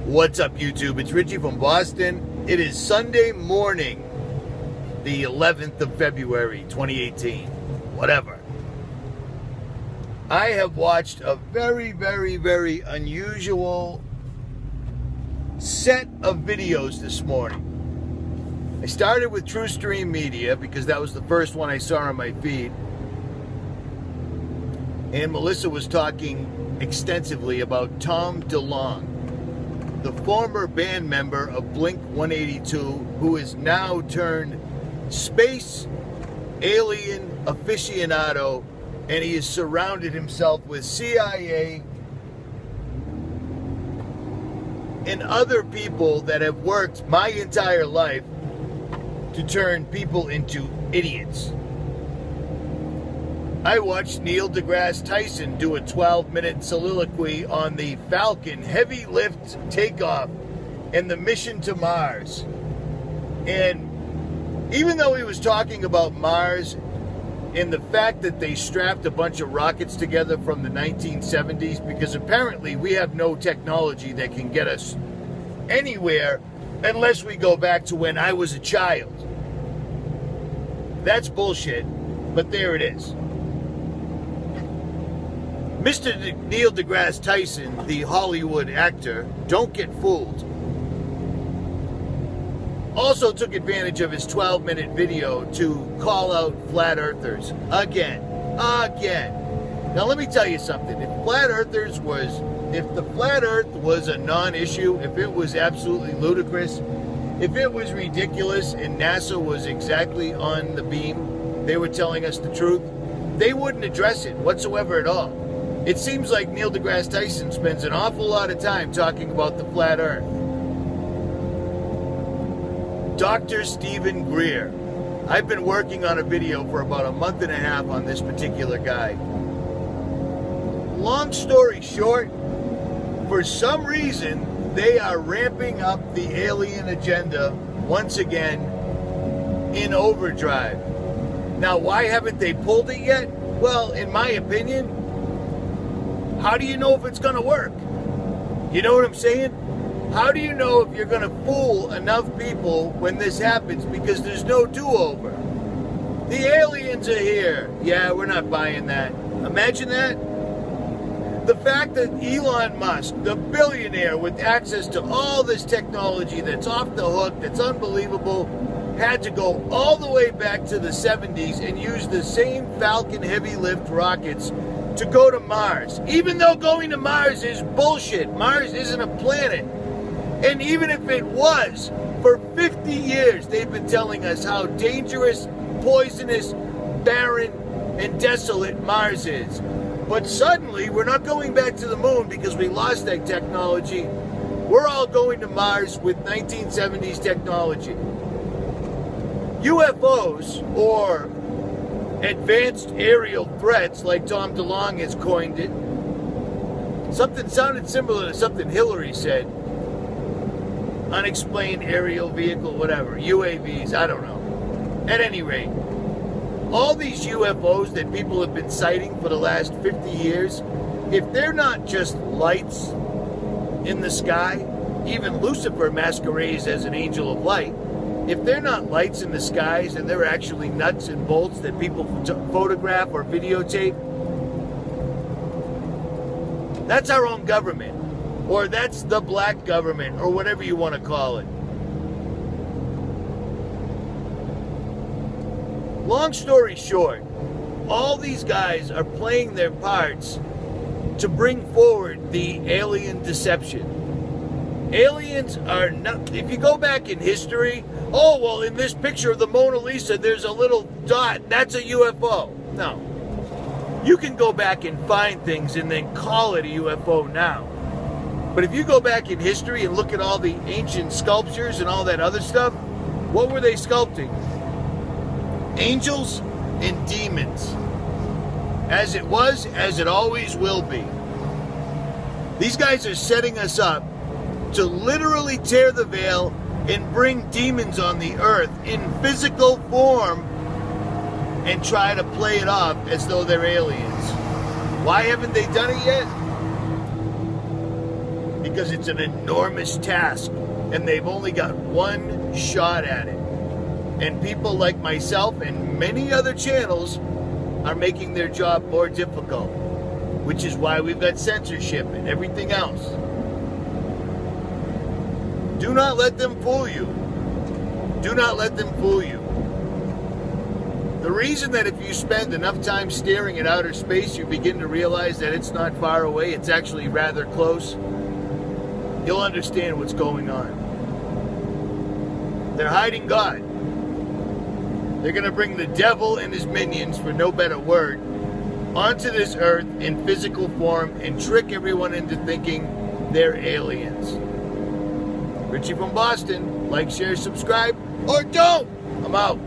What's up, YouTube? It's Richie from Boston. It is Sunday morning, the 11th of February, 2018. Whatever. I have watched a very, very, very unusual set of videos this morning. I started with True Stream Media because that was the first one I saw on my feed. And Melissa was talking extensively about Tom DeLonge, the former band member of Blink-182, who is now turned space alien aficionado, and he has surrounded himself with CIA and other people that have worked my entire life to turn people into idiots. I watched Neil deGrasse Tyson do a 12-minute soliloquy on the Falcon heavy lift takeoff and the mission to Mars. And even though he was talking about Mars and the fact that they strapped a bunch of rockets together from the 1970s, because apparently we have no technology that can get us anywhere unless we go back to when I was a child. That's bullshit, but there it is. Mr. Neil deGrasse Tyson, the Hollywood actor, don't get fooled, also took advantage of his 12-minute video to call out flat earthers again. Now let me tell you something. If the flat earth was a non-issue, if it was absolutely ludicrous, if it was ridiculous and NASA was exactly on the beam, they were telling us the truth, they wouldn't address it whatsoever at all. It seems like Neil deGrasse Tyson spends an awful lot of time talking about the flat earth. Dr. Stephen Greer. I've been working on a video for about a month and a half on this particular guy. Long story short, for some reason, they are ramping up the alien agenda once again in overdrive. Now, why haven't they pulled it yet? Well, in my opinion, how do you know if it's going to work? You know what I'm saying? How do you know if you're going to fool enough people when this happens? Because there's no do-over. The aliens are here. Yeah, we're not buying that. Imagine that. The fact that Elon Musk, the billionaire with access to all this technology that's off the hook, that's unbelievable, had to go all the way back to the 70s and use the same Falcon heavy lift rockets to go to Mars, even though going to Mars is bullshit. Mars isn't a planet. And even if it was, for 50 years they've been telling us how dangerous, poisonous, barren, and desolate Mars is. But suddenly, we're not going back to the moon because we lost that technology. We're all going to Mars with 1970s technology. UFOs, or advanced aerial threats, like Tom DeLonge has coined it. Something sounded similar to something Hillary said. Unexplained aerial vehicle, whatever. UAVs, I don't know. At any rate, all these UFOs that people have been citing for the last 50 years, if they're not just lights in the sky, even Lucifer masquerades as an angel of light. If they're not lights in the skies and they're actually nuts and bolts that people photograph or videotape, that's our own government. Or that's the black government, or whatever you want to call it. Long story short, all these guys are playing their parts to bring forward the alien deception. Aliens are not, if you go back in history, oh, well, in this picture of the Mona Lisa, there's a little dot. That's a UFO. No. You can go back and find things and then call it a UFO now. But if you go back in history and look at all the ancient sculptures and all that other stuff, what were they sculpting? Angels and demons. As it was, as it always will be. These guys are setting us up to literally tear the veil and bring demons on the earth in physical form and try to play it off as though they're aliens. Why haven't they done it yet? because it's an enormous task and they've only got one shot at it. And people like myself and many other channels are making their job more difficult, which is why we've got censorship and everything else. Do not let them fool you. Do not let them fool you. The reason that if you spend enough time staring at outer space, you begin to realize that it's not far away, it's actually rather close, you'll understand what's going on. They're hiding God. They're going to bring the devil and his minions, for no better word, onto this earth in physical form and trick everyone into thinking they're aliens. Richie from Boston. Like, share, subscribe, or don't. I'm out.